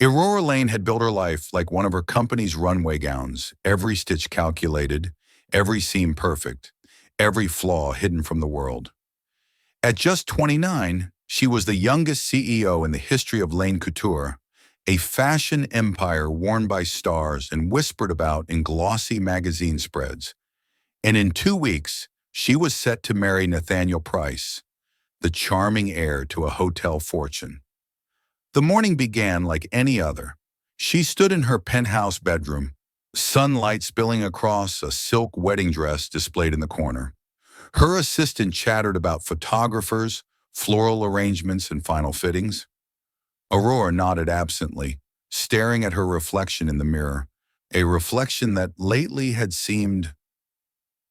Aurora Lane had built her life like one of her company's runway gowns, every stitch calculated, every seam perfect, every flaw hidden from the world. At just 29, she was the youngest CEO in the history of Lane Couture, a fashion empire worn by stars and whispered about in glossy magazine spreads. And in 2 weeks, she was set to marry Nathaniel Price, the charming heir to a hotel fortune. The morning began like any other. She stood in her penthouse bedroom, sunlight spilling across a silk wedding dress displayed in the corner. Her assistant chattered about photographers, floral arrangements, and final fittings. Aurora nodded absently, staring at her reflection in the mirror, a reflection that lately had seemed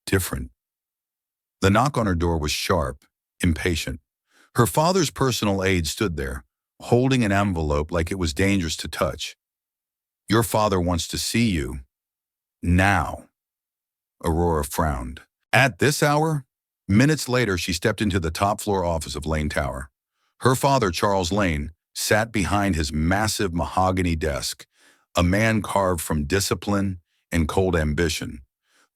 different. The knock on her door was sharp, impatient. Her father's personal aide stood there, holding an envelope like it was dangerous to touch. "Your father wants to see you. Now." Aurora frowned. At this hour? Minutes later, she stepped into the top-floor office of Lane Tower. Her father, Charles Lane, sat behind his massive mahogany desk, a man carved from discipline and cold ambition.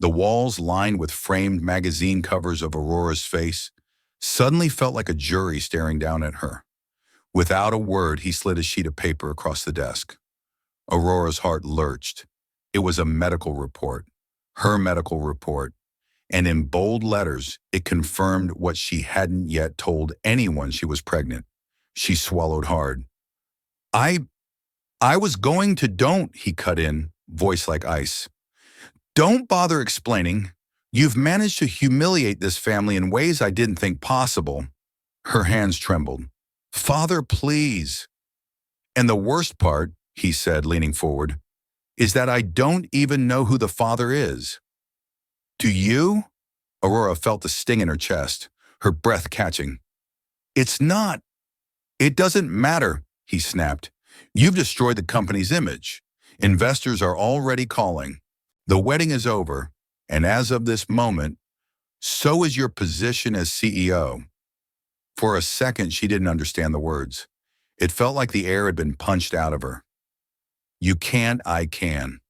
The walls, lined with framed magazine covers of Aurora's face, suddenly felt like a jury staring down at her. Without a word, he slid a sheet of paper across the desk. Aurora's heart lurched. It was a medical report, her medical report, and in bold letters, it confirmed what she hadn't yet told anyone: she was pregnant. She swallowed hard. I was going to— "Don't," he cut in, voice like ice. "Don't bother explaining. You've managed to humiliate this family in ways I didn't think possible." Her hands trembled. "Father, please." "And the worst part," he said, leaning forward, "is that I don't even know who the father is." "Do you?" Aurora felt the sting in her chest, her breath catching. It doesn't matter," he snapped. "You've destroyed the company's image. Investors are already calling. The wedding is over, and as of this moment, so is your position as CEO." For a second, she didn't understand the words. It felt like the air had been punched out of her. "You can't, I can."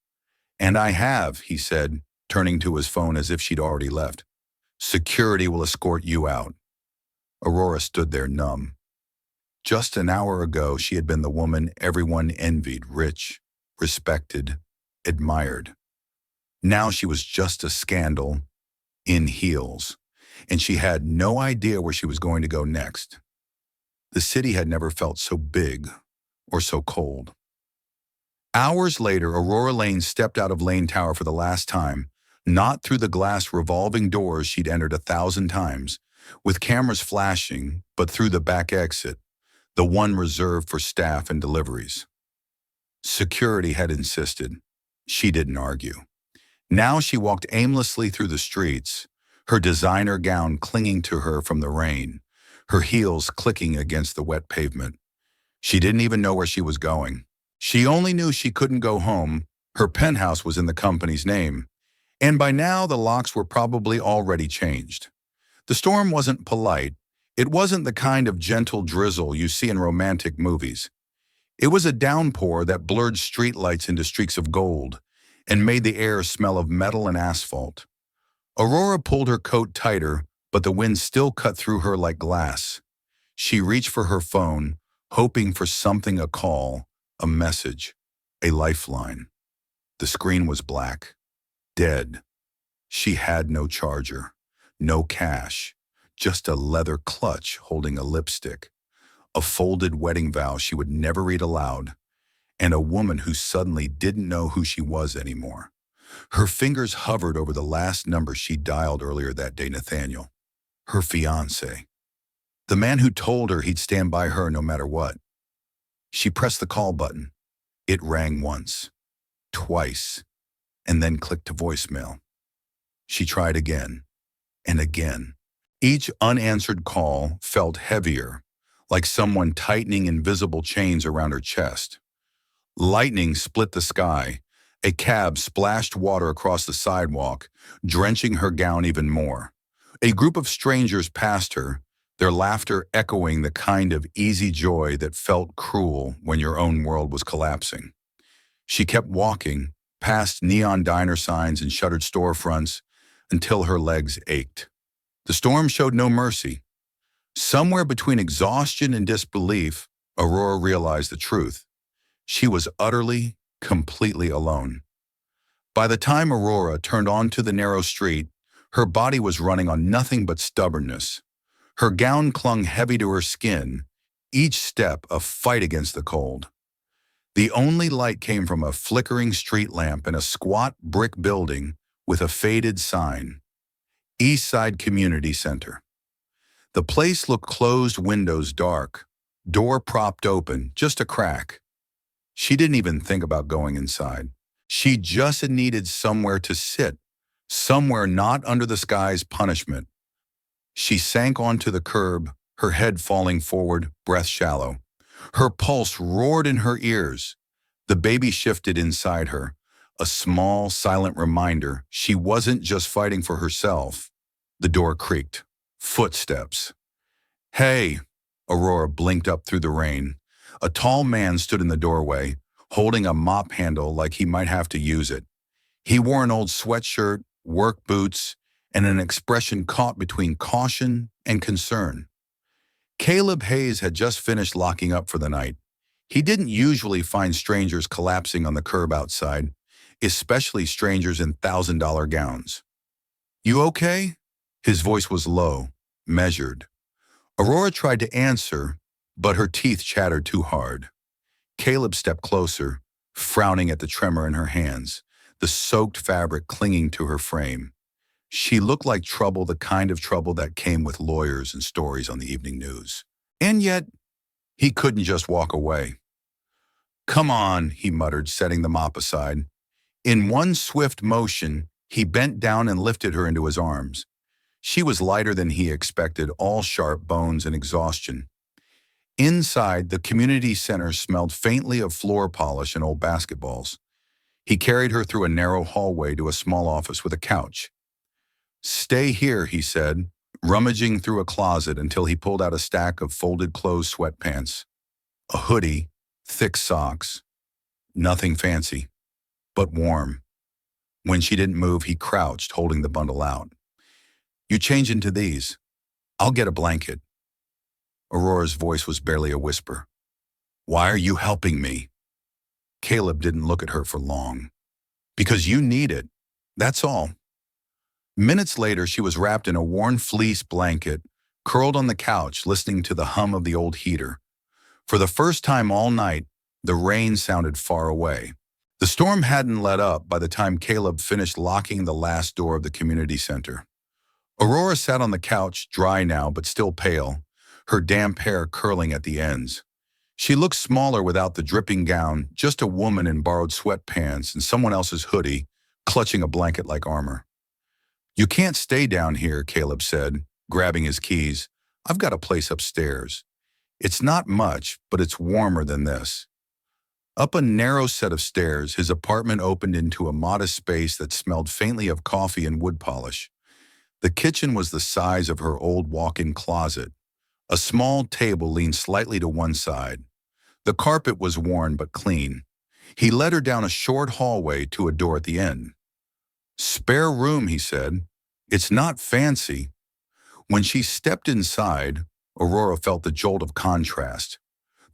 "And I have," he said, turning to his phone as if she'd already left. "Security will escort you out." Aurora stood there numb. Just an hour ago, she had been the woman everyone envied, rich, respected, admired. Now she was just a scandal, in heels, and she had no idea where she was going to go next. The city had never felt so big or so cold. Hours later, Aurora Lane stepped out of Lane Tower for the last time, not through the glass revolving doors she'd entered 1,000 times, with cameras flashing, but through the back exit, the one reserved for staff and deliveries. Security had insisted. She didn't argue. Now she walked aimlessly through the streets, her designer gown clinging to her from the rain, her heels clicking against the wet pavement. She didn't even know where she was going. She only knew she couldn't go home. Her penthouse was in the company's name, and by now the locks were probably already changed. The storm wasn't polite. It wasn't the kind of gentle drizzle you see in romantic movies. It was a downpour that blurred streetlights into streaks of gold and made the air smell of metal and asphalt. Aurora pulled her coat tighter, but the wind still cut through her like glass. She reached for her phone, hoping for something: a call, a message, a lifeline. The screen was black, dead. She had no charger, no cash, just a leather clutch holding a lipstick, a folded wedding vow she would never read aloud, and a woman who suddenly didn't know who she was anymore. Her fingers hovered over the last number she dialed earlier that day: Nathaniel, her fiancé, the man who told her he'd stand by her no matter what. She pressed the call button. It rang once, twice, and then clicked to voicemail. She tried again and again. Each unanswered call felt heavier, like someone tightening invisible chains around her chest. Lightning split the sky. A cab splashed water across the sidewalk, drenching her gown even more. A group of strangers passed her, their laughter echoing the kind of easy joy that felt cruel when your own world was collapsing. She kept walking, past neon diner signs and shuttered storefronts, until her legs ached. The storm showed no mercy. Somewhere between exhaustion and disbelief, Aurora realized the truth. She was utterly, completely alone. By the time Aurora turned onto the narrow street, her body was running on nothing but stubbornness. Her gown clung heavy to her skin, each step a fight against the cold. The only light came from a flickering street lamp in a squat brick building with a faded sign, East Side Community Center. The place looked closed, windows dark, door propped open, just a crack. She didn't even think about going inside. She just needed somewhere to sit, somewhere not under the sky's punishment. She sank onto the curb, her head falling forward, breath shallow. Her pulse roared in her ears. The baby shifted inside her, a small, silent reminder she wasn't just fighting for herself. The door creaked. Footsteps. "Hey!" Aurora blinked up through the rain. A tall man stood in the doorway, holding a mop handle like he might have to use it. He wore an old sweatshirt, work boots, and an expression caught between caution and concern. Caleb Hayes had just finished locking up for the night. He didn't usually find strangers collapsing on the curb outside, especially strangers in $1,000 gowns. "You okay?" His voice was low, measured. Aurora tried to answer, but her teeth chattered too hard. Caleb stepped closer, frowning at the tremor in her hands, the soaked fabric clinging to her frame. She looked like trouble, the kind of trouble that came with lawyers and stories on the evening news. And yet, he couldn't just walk away. "Come on," he muttered, setting the mop aside. In one swift motion, he bent down and lifted her into his arms. She was lighter than he expected, all sharp bones and exhaustion. Inside, the community center smelled faintly of floor polish and old basketballs. He carried her through a narrow hallway to a small office with a couch. "Stay here," he said, rummaging through a closet until he pulled out a stack of folded clothes sweatpants, a hoodie, thick socks. Nothing fancy, but warm. When she didn't move, he crouched, holding the bundle out. "You change into these. I'll get a blanket." Aurora's voice was barely a whisper. "Why are you helping me?" Caleb didn't look at her for long. "Because you need it. That's all." Minutes later, she was wrapped in a worn fleece blanket, curled on the couch, listening to the hum of the old heater. For the first time all night, the rain sounded far away. The storm hadn't let up by the time Caleb finished locking the last door of the community center. Aurora sat on the couch, dry now but still pale, her damp hair curling at the ends. She looked smaller without the dripping gown, just a woman in borrowed sweatpants and someone else's hoodie, clutching a blanket like armor. "You can't stay down here," Caleb said, grabbing his keys. "I've got a place upstairs. It's not much, but it's warmer than this." Up a narrow set of stairs, his apartment opened into a modest space that smelled faintly of coffee and wood polish. The kitchen was the size of her old walk-in closet. A small table leaned slightly to one side. The carpet was worn but clean. He led her down a short hallway to a door at the end. "Spare room," he said. "It's not fancy." When she stepped inside, Aurora felt the jolt of contrast.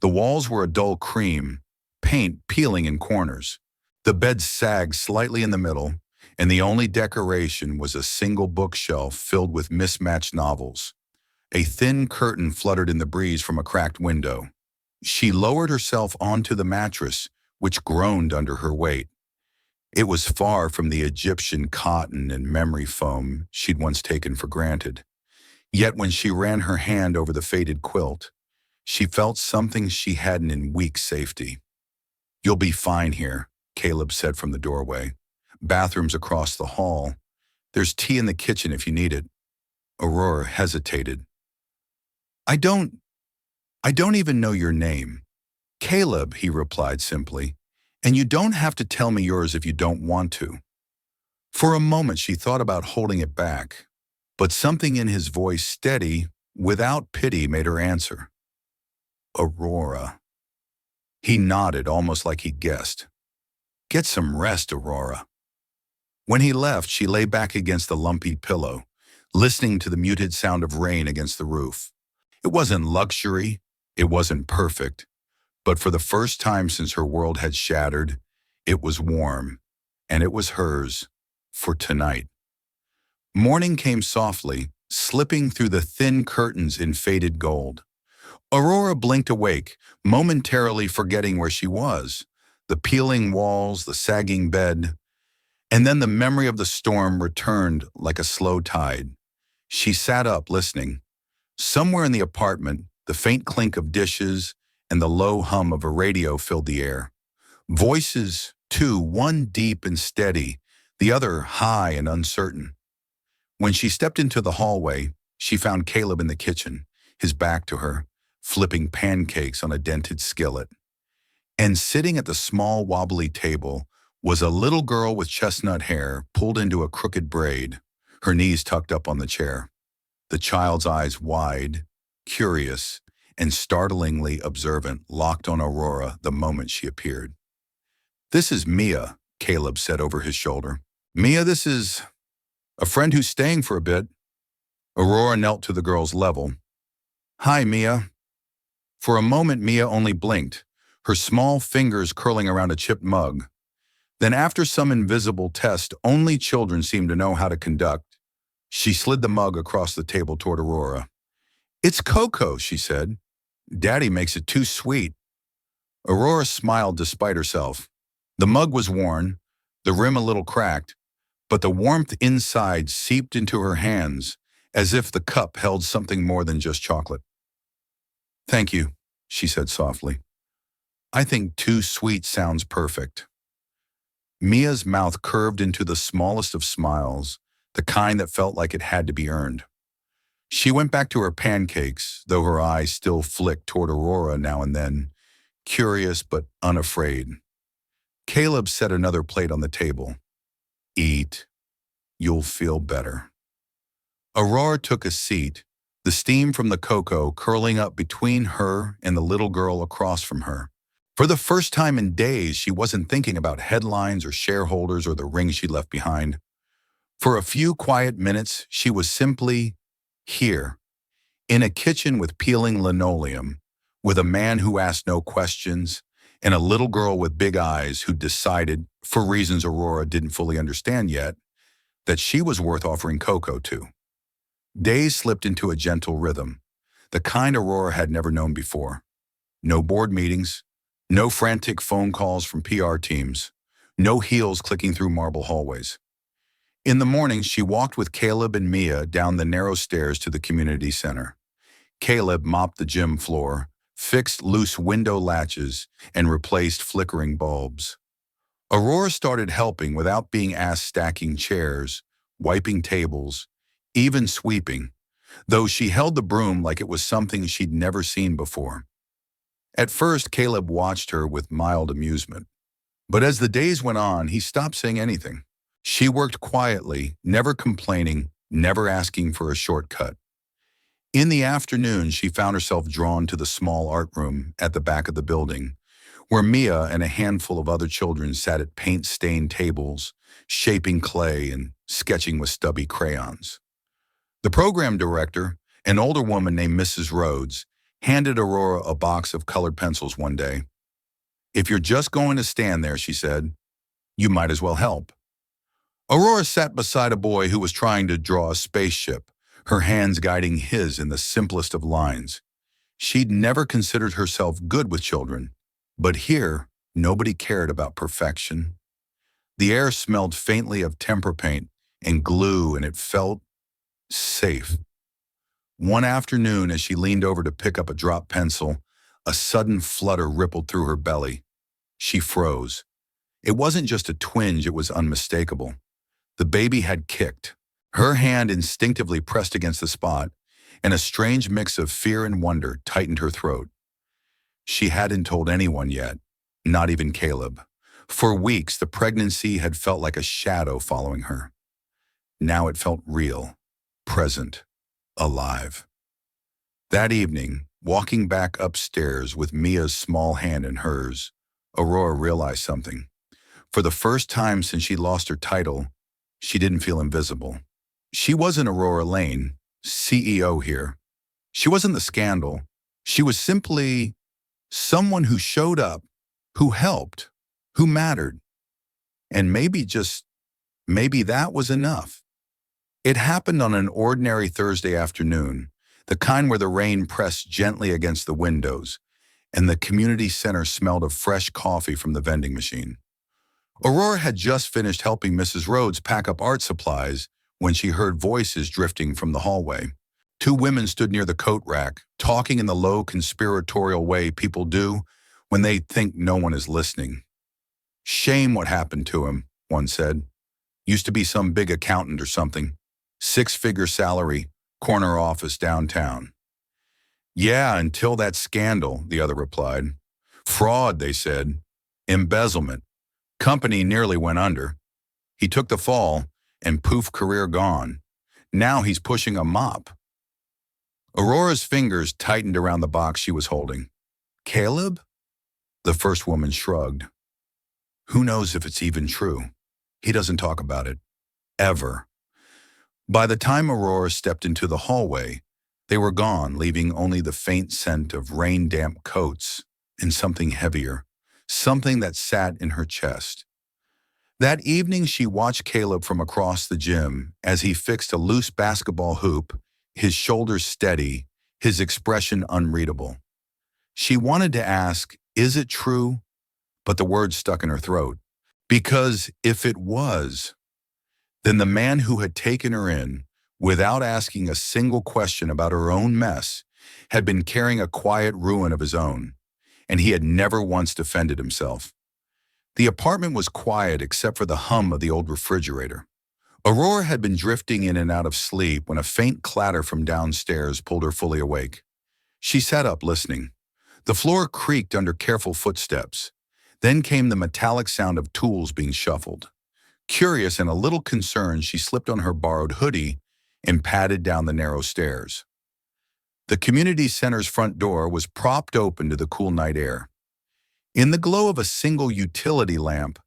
The walls were a dull cream, paint peeling in corners. The bed sagged slightly in the middle, and the only decoration was a single bookshelf filled with mismatched novels. A thin curtain fluttered in the breeze from a cracked window. She lowered herself onto the mattress, which groaned under her weight. It was far from the Egyptian cotton and memory foam she'd once taken for granted. Yet when she ran her hand over the faded quilt, she felt something she hadn't in weeks' safety. "You'll be fine here," Caleb said from the doorway. "Bathrooms across the hall. There's tea in the kitchen if you need it." Aurora hesitated. I don't even know your name." "Caleb," he replied simply. "And you don't have to tell me yours if you don't want to." For a moment she thought about holding it back, but something in his voice, steady, without pity, made her answer. Aurora. He nodded, almost like he'd guessed. Get some rest, Aurora. When he left, she lay back against the lumpy pillow, listening to the muted sound of rain against the roof. It wasn't luxury, it wasn't perfect, but for the first time since her world had shattered, it was warm, and it was hers for tonight. Morning came softly, slipping through the thin curtains in faded gold. Aurora blinked awake, momentarily forgetting where she was, the peeling walls, the sagging bed, and then the memory of the storm returned like a slow tide. She sat up, listening. Somewhere in the apartment, the faint clink of dishes and the low hum of a radio filled the air. Voices, too, one deep and steady, the other high and uncertain. When she stepped into the hallway, she found Caleb in the kitchen, his back to her, flipping pancakes on a dented skillet. And sitting at the small wobbly table was a little girl with chestnut hair pulled into a crooked braid, her knees tucked up on the chair. The child's eyes wide, curious, and startlingly observant, locked on Aurora the moment she appeared. "This is Mia," Caleb said over his shoulder. "Mia, this is a friend who's staying for a bit." Aurora knelt to the girl's level. "Hi, Mia." For a moment, Mia only blinked, her small fingers curling around a chipped mug. Then, after some invisible test only children seem to know how to conduct, she slid the mug across the table toward Aurora. "It's cocoa," she said. "Daddy makes it too sweet." Aurora smiled despite herself. The mug was worn, the rim a little cracked, but the warmth inside seeped into her hands as if the cup held something more than just chocolate. "Thank you," she said softly. "I think too sweet sounds perfect." Mia's mouth curved into the smallest of smiles, the kind that felt like it had to be earned. She went back to her pancakes, though her eyes still flicked toward Aurora now and then, curious but unafraid. Caleb set another plate on the table. "Eat. You'll feel better." Aurora took a seat, the steam from the cocoa curling up between her and the little girl across from her. For the first time in days, she wasn't thinking about headlines or shareholders or the ring she left behind. For a few quiet minutes, she was simply here, in a kitchen with peeling linoleum, with a man who asked no questions, and a little girl with big eyes who decided, for reasons Aurora didn't fully understand yet, that she was worth offering cocoa to. Days slipped into a gentle rhythm, the kind Aurora had never known before. No board meetings, no frantic phone calls from PR teams, no heels clicking through marble hallways. In the morning, she walked with Caleb and Mia down the narrow stairs to the community center. Caleb mopped the gym floor, fixed loose window latches, and replaced flickering bulbs. Aurora started helping without being asked, stacking chairs, wiping tables, even sweeping, though she held the broom like it was something she'd never seen before. At first, Caleb watched her with mild amusement. But as the days went on, he stopped saying anything. She worked quietly, never complaining, never asking for a shortcut. In the afternoon, she found herself drawn to the small art room at the back of the building, where Mia and a handful of other children sat at paint-stained tables, shaping clay and sketching with stubby crayons. The program director, an older woman named Mrs. Rhodes, handed Aurora a box of colored pencils one day. "If you're just going to stand there," she said, "you might as well help." Aurora sat beside a boy who was trying to draw a spaceship, her hands guiding his in the simplest of lines. She'd never considered herself good with children, but here, nobody cared about perfection. The air smelled faintly of tempera paint and glue, and it felt safe. One afternoon, as she leaned over to pick up a dropped pencil, a sudden flutter rippled through her belly. She froze. It wasn't just a twinge, it was unmistakable. The baby had kicked. Her hand instinctively pressed against the spot, and a strange mix of fear and wonder tightened her throat. She hadn't told anyone yet, not even Caleb. For weeks, the pregnancy had felt like a shadow following her. Now it felt real, present, alive. That evening, walking back upstairs with Mia's small hand in hers, Aurora realized something. For the first time since she lost her title, she didn't feel invisible. She wasn't Aurora Lane, CEO here. She wasn't the scandal. She was simply someone who showed up, who helped, who mattered. And maybe that was enough. It happened on an ordinary Thursday afternoon, the kind where the rain pressed gently against the windows, and the community center smelled of fresh coffee from the vending machine. Aurora had just finished helping Mrs. Rhodes pack up art supplies when she heard voices drifting from the hallway. Two women stood near the coat rack, talking in the low conspiratorial way people do when they think no one is listening. "Shame what happened to him," one said. "Used to be some big accountant or something. Six-figure salary, corner office downtown." "Yeah, until that scandal," the other replied. "Fraud," they said. "Embezzlement. Company nearly went under. He took the fall, and poof, career gone. Now he's pushing a mop." Aurora's fingers tightened around the box she was holding. "Caleb?" The first woman shrugged. "Who knows if it's even true? He doesn't talk about it. Ever." By the time Aurora stepped into the hallway, they were gone, leaving only the faint scent of rain-damp coats and something heavier, something that sat in her chest. That evening, she watched Caleb from across the gym as he fixed a loose basketball hoop, his shoulders steady, his expression unreadable. She wanted to ask, "Is it true?" But the words stuck in her throat. Because if it was, then the man who had taken her in, without asking a single question about her own mess, had been carrying a quiet ruin of his own, and he had never once defended himself. The apartment was quiet except for the hum of the old refrigerator. Aurora had been drifting in and out of sleep when a faint clatter from downstairs pulled her fully awake. She sat up, listening. The floor creaked under careful footsteps. Then came the metallic sound of tools being shuffled. Curious and a little concerned, she slipped on her borrowed hoodie and padded down the narrow stairs. The community center's front door was propped open to the cool night air. In the glow of a single utility lamp,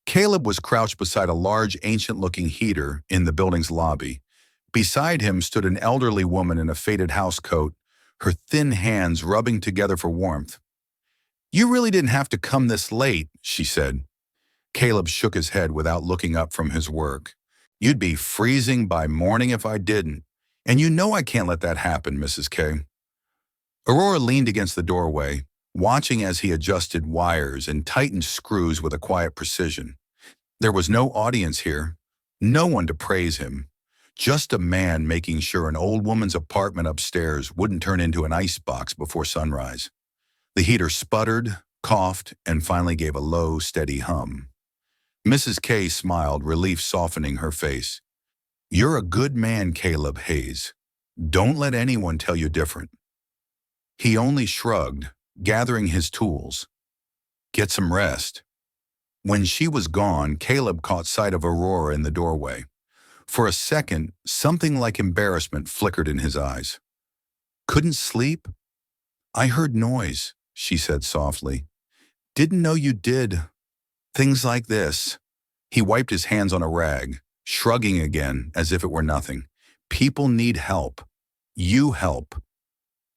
Caleb was crouched beside a large, ancient-looking heater in the building's lobby. Beside him stood an elderly woman in a faded housecoat, her thin hands rubbing together for warmth. "You really didn't have to come this late," she said. Caleb shook his head without looking up from his work. "You'd be freezing by morning if I didn't. And you know I can't let that happen, Mrs. K." Aurora leaned against the doorway, watching as he adjusted wires and tightened screws with a quiet precision. There was no audience here, no one to praise him, just a man making sure an old woman's apartment upstairs wouldn't turn into an icebox before sunrise. The heater sputtered, coughed, and finally gave a low, steady hum. Mrs. K smiled, relief softening her face. "You're a good man, Caleb Hayes. Don't let anyone tell you different." He only shrugged, gathering his tools. "Get some rest." When she was gone, Caleb caught sight of Aurora in the doorway. For a second, something like embarrassment flickered in his eyes. "Couldn't sleep?" "I heard noise," she said softly. "Didn't know you did things like this." He wiped his hands on a rag, shrugging again as if it were nothing. "People need help. You help."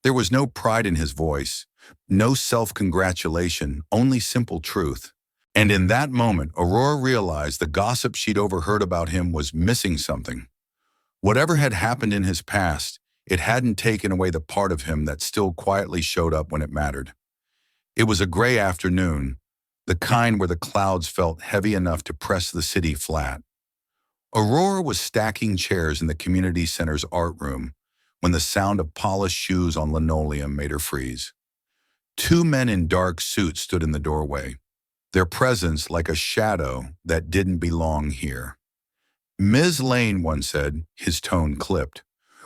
There was no pride in his voice, no self-congratulation, only simple truth. And in that moment, Aurora realized the gossip she'd overheard about him was missing something. Whatever had happened in his past, it hadn't taken away the part of him that still quietly showed up when it mattered. It was a gray afternoon, the kind where the clouds felt heavy enough to press the city flat. Aurora was stacking chairs in the community center's art room when the sound of polished shoes on linoleum made her freeze. Two men in dark suits stood in the doorway, their presence like a shadow that didn't belong here. "Ms. Lane," one said, his tone clipped.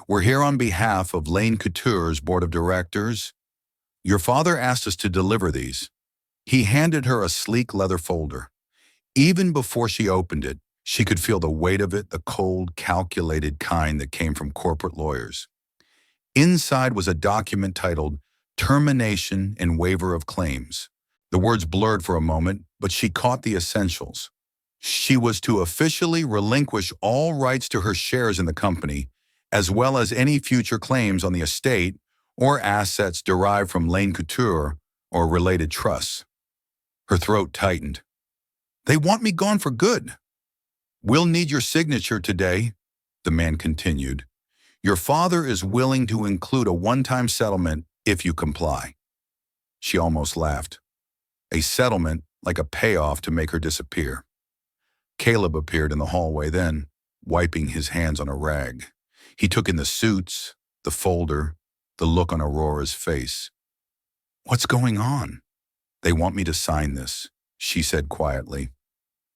"We're here on behalf of Lane Couture's board of directors. Your father asked us to deliver these." He handed her a sleek leather folder. Even before she opened it, she could feel the weight of it, the cold, calculated kind that came from corporate lawyers. Inside was a document titled Termination and Waiver of Claims. The words blurred for a moment, but she caught the essentials. She was to officially relinquish all rights to her shares in the company, as well as any future claims on the estate or assets derived from Lane Couture or related trusts. Her throat tightened. They want me gone for good. We'll need your signature today, the man continued. Your father is willing to include a one-time settlement if you comply. She almost laughed. A settlement like a payoff to make her disappear. Caleb appeared in the hallway then, wiping his hands on a rag. He took in the suits, the folder, the look on Aurora's face. What's going on? They want me to sign this, she said quietly.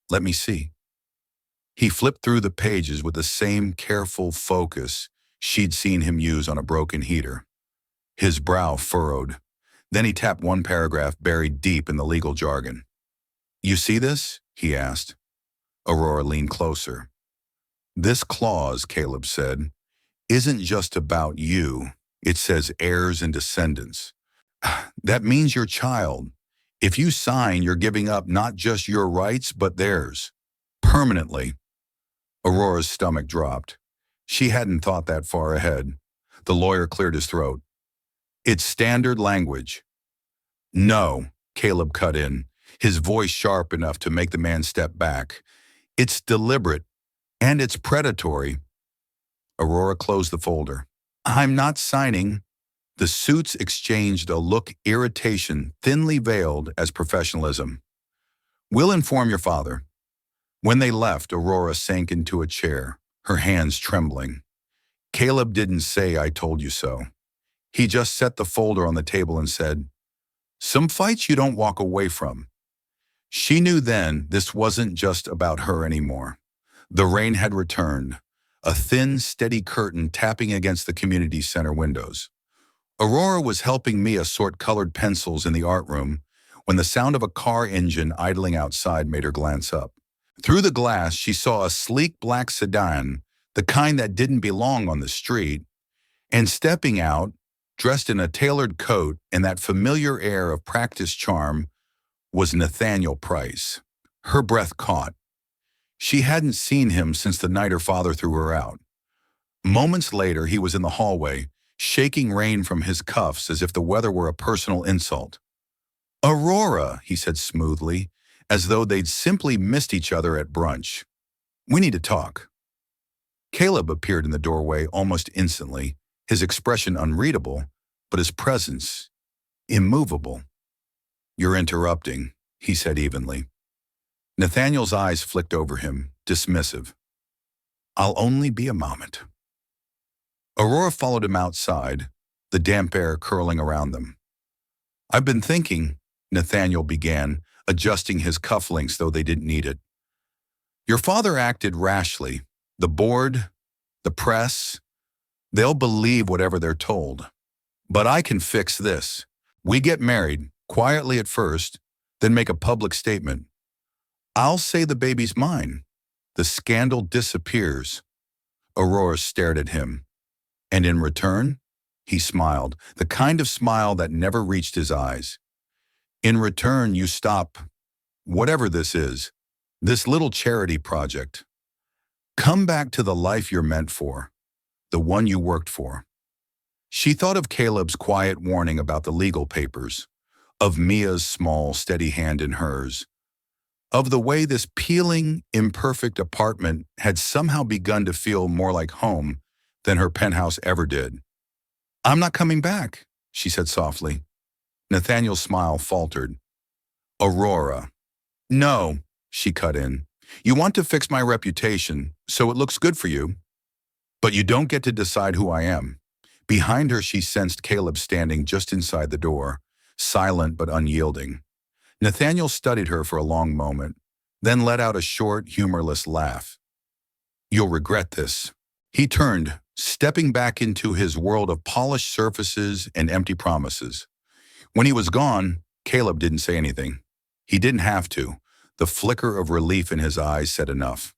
Let me see. He flipped through the pages with the same careful focus she'd seen him use on a broken heater. His brow furrowed. Then he tapped one paragraph buried deep in the legal jargon. You see this? He asked. Aurora leaned closer. This clause, Caleb said, isn't just about you. It says heirs and descendants. That means your child. If you sign, you're giving up not just your rights, but theirs. Permanently. Aurora's stomach dropped. She hadn't thought that far ahead. The lawyer cleared his throat. It's standard language. No, Caleb cut in, his voice sharp enough to make the man step back. It's deliberate, and it's predatory. Aurora closed the folder. I'm not signing. The suits exchanged a look irritation thinly veiled as professionalism. We'll inform your father. When they left, Aurora sank into a chair, her hands trembling. Caleb didn't say, I told you so. He just set the folder on the table and said, some fights you don't walk away from. She knew then this wasn't just about her anymore. The rain had returned, a thin, steady curtain tapping against the community center windows. Aurora was helping Mia sort colored pencils in the art room when the sound of a car engine idling outside made her glance up. Through the glass, she saw a sleek black sedan, the kind that didn't belong on the street, and stepping out, dressed in a tailored coat and that familiar air of practiced charm, was Nathaniel Price. Her breath caught. She hadn't seen him since the night her father threw her out. Moments later, he was in the hallway, shaking rain from his cuffs as if the weather were a personal insult. Aurora, he said smoothly, as though they'd simply missed each other at brunch. We need to talk. Caleb appeared in the doorway almost instantly, his expression unreadable, but his presence immovable. You're interrupting, he said evenly. Nathaniel's eyes flicked over him, dismissive. I'll only be a moment. Aurora followed him outside, the damp air curling around them. I've been thinking, Nathaniel began, adjusting his cufflinks though they didn't need it. Your father acted rashly. The board, the press, they'll believe whatever they're told. But I can fix this. We get married, quietly at first, then make a public statement. I'll say the baby's mine. The scandal disappears. Aurora stared at him. And in return, he smiled, the kind of smile that never reached his eyes. In return, you stop, whatever this is, this little charity project. Come back to the life you're meant for, the one you worked for. She thought of Caleb's quiet warning about the legal papers, of Mia's small, steady hand in hers, of the way this peeling, imperfect apartment had somehow begun to feel more like home than her penthouse ever did. I'm not coming back, she said softly. Nathaniel's smile faltered. Aurora. No, she cut in. You want to fix my reputation, so it looks good for you. But you don't get to decide who I am. Behind her, she sensed Caleb standing just inside the door, silent but unyielding. Nathaniel studied her for a long moment, then let out a short, humorless laugh. You'll regret this. He turned, stepping back into his world of polished surfaces and empty promises. When he was gone, Caleb didn't say anything. He didn't have to. The flicker of relief in his eyes said enough.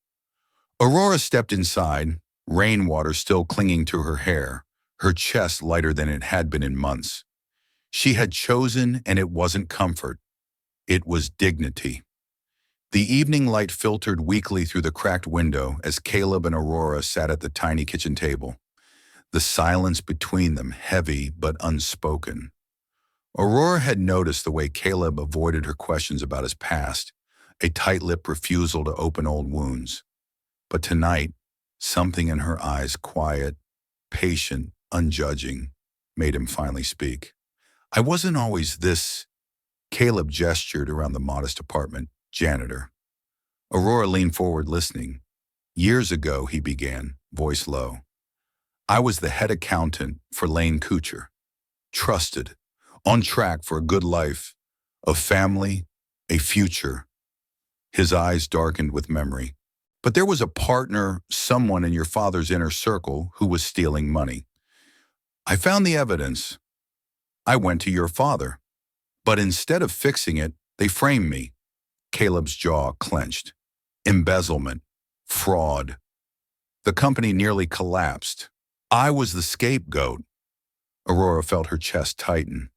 Aurora stepped inside, rainwater still clinging to her hair, her chest lighter than it had been in months. She had chosen, and it wasn't comfort. It was dignity. The evening light filtered weakly through the cracked window as Caleb and Aurora sat at the tiny kitchen table, the silence between them heavy but unspoken. Aurora had noticed the way Caleb avoided her questions about his past, a tight-lipped refusal to open old wounds. But tonight, something in her eyes, quiet, patient, unjudging, made him finally speak. "I wasn't always this," Caleb gestured around the modest apartment. "Janitor." Aurora leaned forward, listening. "Years ago," he began, voice low, "I was the head accountant for Lane Kuchar. Trusted, on track for a good life, a family, a future." His eyes darkened with memory. "But there was a partner, someone in your father's inner circle who was stealing money. I found the evidence. I went to your father. But instead of fixing it, they framed me." Caleb's jaw clenched. Embezzlement. Fraud. The company nearly collapsed. I was the scapegoat. Aurora felt her chest tighten.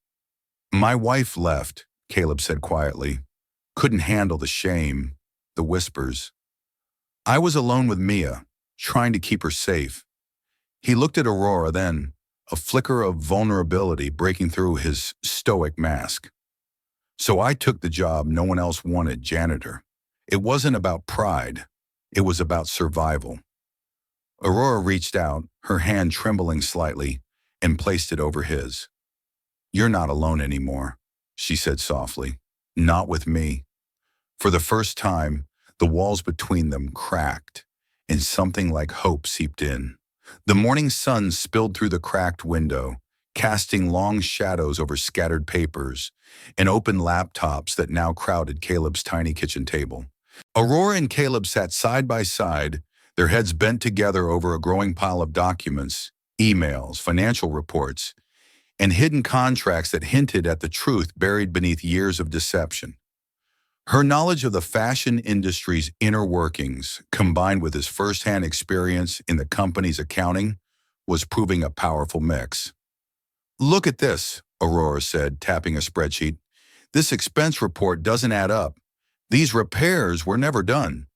"My wife left," Caleb said quietly. "Couldn't handle the shame, the whispers. I was alone with Mia, trying to keep her safe." He looked at Aurora then, a flicker of vulnerability breaking through his stoic mask. "So I took the job no one else wanted, janitor. It wasn't about pride. It was about survival." Aurora reached out, her hand trembling slightly, and placed it over his. "You're not alone anymore," she said softly. "Not with me." For the first time, the walls between them cracked, and something like hope seeped in. The morning sun spilled through the cracked window, casting long shadows over scattered papers and open laptops that now crowded Caleb's tiny kitchen table. Aurora and Caleb sat side by side, their heads bent together over a growing pile of documents, emails, financial reports, and hidden contracts that hinted at the truth buried beneath years of deception. Her knowledge of the fashion industry's inner workings, combined with his firsthand experience in the company's accounting, was proving a powerful mix. "Look at this," Aurora said, tapping a spreadsheet. "This expense report doesn't add up. These repairs were never done.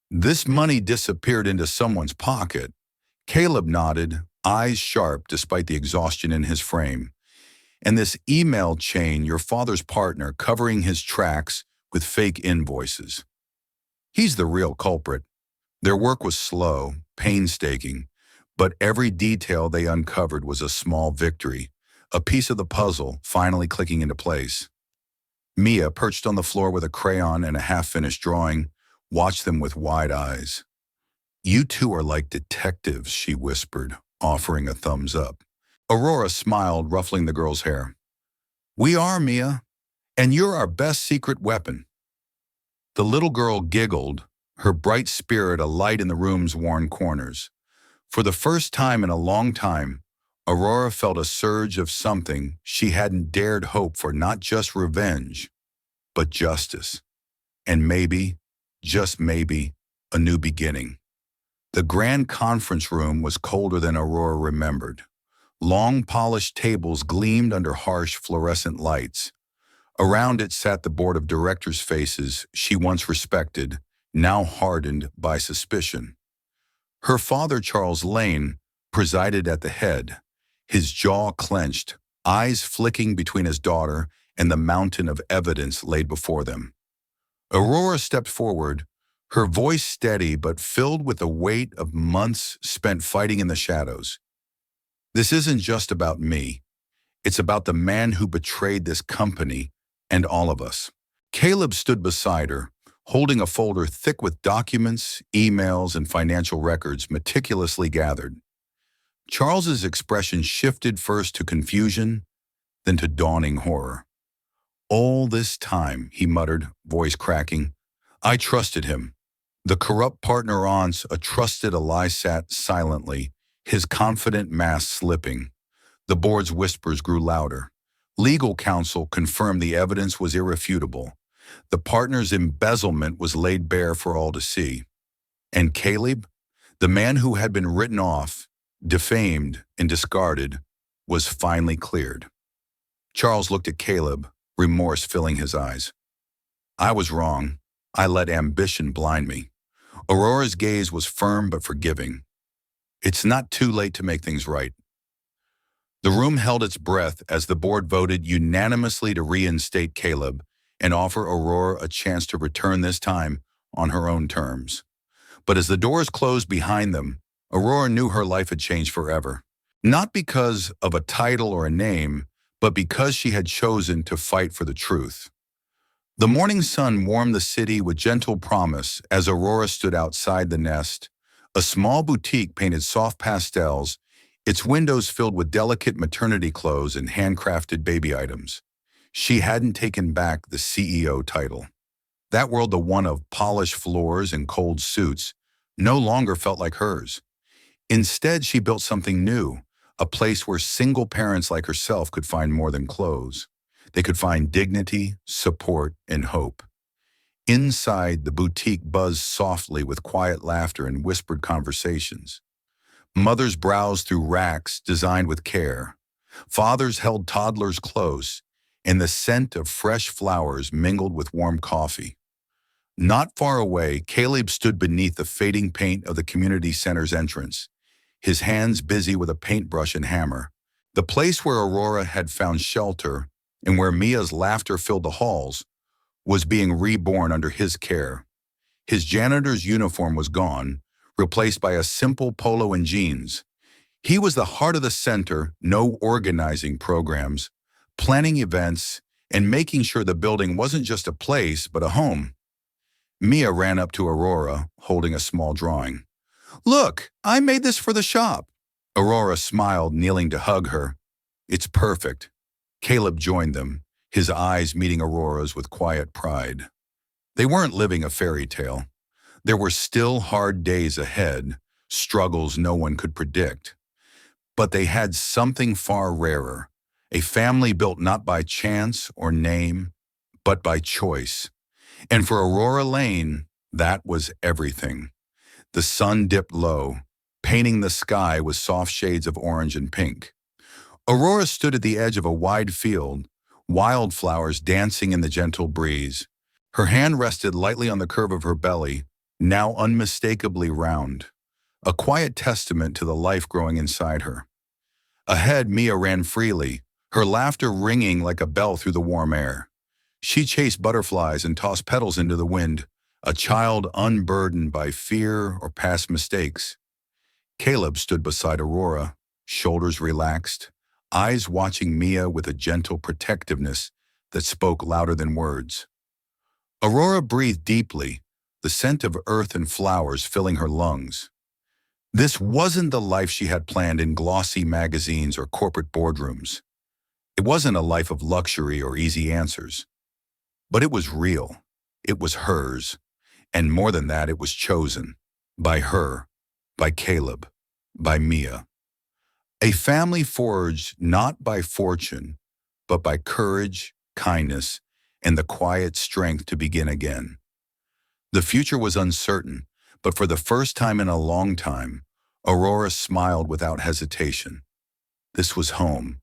This money disappeared into someone's pocket." Caleb nodded, eyes sharp despite the exhaustion in his frame. "And this email chain, your father's partner covering his tracks with fake invoices. He's the real culprit. Their work was slow, painstaking, but every detail they uncovered was a small victory, a piece of the puzzle finally clicking into place." Mia, perched on the floor with a crayon and a half-finished drawing, watched them with wide eyes. "You two are like detectives," she whispered, offering a thumbs up. Aurora smiled, ruffling the girl's hair. "We are, Mia, and you're our best secret weapon." The little girl giggled, her bright spirit alight in the room's worn corners. For the first time in a long time, Aurora felt a surge of something she hadn't dared hope for, not just revenge, but justice. And maybe, just maybe, a new beginning. The grand conference room was colder than Aurora remembered. Long polished tables gleamed under harsh fluorescent lights. Around it sat the board of directors' faces she once respected, now hardened by suspicion. Her father, Charles Lane, presided at the head, his jaw clenched, eyes flicking between his daughter and the mountain of evidence laid before them. Aurora stepped forward, her voice steady but filled with the weight of months spent fighting in the shadows. "This isn't just about me. It's about the man who betrayed this company and all of us." Caleb stood beside her, holding a folder thick with documents, emails, and financial records meticulously gathered. Charles's expression shifted first to confusion, then to dawning horror. "All this time," he muttered, voice cracking, "I trusted him. The corrupt partner once, a trusted ally, sat silently, his confident mask slipping." The board's whispers grew louder. Legal counsel confirmed the evidence was irrefutable. The partner's embezzlement was laid bare for all to see. And Caleb, the man who had been written off, defamed, and discarded, was finally cleared. Charles looked at Caleb, remorse filling his eyes. I was wrong. I let ambition blind me. Aurora's gaze was firm but forgiving. It's not too late to make things right. The room held its breath as the board voted unanimously to reinstate Caleb and offer Aurora a chance to return, this time on her own terms. But as the doors closed behind them, Aurora knew her life had changed forever. Not because of a title or a name, but because she had chosen to fight for the truth. The morning sun warmed the city with gentle promise as Aurora stood outside the Nest, a small boutique painted soft pastels, its windows filled with delicate maternity clothes and handcrafted baby items. She hadn't taken back the CEO title. That world, the one of polished floors and cold suits, no longer felt like hers. Instead, she built something new, a place where single parents like herself could find more than clothes. They could find dignity, support, and hope. Inside, the boutique buzzed softly with quiet laughter and whispered conversations. Mothers browsed through racks designed with care. Fathers held toddlers close, and the scent of fresh flowers mingled with warm coffee. Not far away, Caleb stood beneath the fading paint of the community center's entrance, his hands busy with a paintbrush and hammer. The place where Aurora had found shelter and where Mia's laughter filled the halls was being reborn under his care. His janitor's uniform was gone, replaced by a simple polo and jeans. He was the heart of the center, no organizing programs, planning events, and making sure the building wasn't just a place, but a home. Mia ran up to Aurora, holding a small drawing. Look, I made this for the shop. Aurora smiled, kneeling to hug her. It's perfect. Caleb joined them, his eyes meeting Aurora's with quiet pride. They weren't living a fairy tale. There were still hard days ahead, struggles no one could predict. But they had something far rarer, a family built not by chance or name, but by choice. And for Aurora Lane, that was everything. The sun dipped low, painting the sky with soft shades of orange and pink. Aurora stood at the edge of a wide field, wildflowers dancing in the gentle breeze. Her hand rested lightly on the curve of her belly, now unmistakably round, a quiet testament to the life growing inside her. Ahead, Mia ran freely, her laughter ringing like a bell through the warm air. She chased butterflies and tossed petals into the wind, a child unburdened by fear or past mistakes. Caleb stood beside Aurora, shoulders relaxed, eyes watching Mia with a gentle protectiveness that spoke louder than words. Aurora breathed deeply, the scent of earth and flowers filling her lungs. This wasn't the life she had planned in glossy magazines or corporate boardrooms. It wasn't a life of luxury or easy answers. But it was real. It was hers. And more than that, it was chosen. By her. By Caleb. By Mia. A family forged not by fortune, but by courage, kindness, and the quiet strength to begin again. The future was uncertain, but for the first time in a long time, Aurora smiled without hesitation. This was home,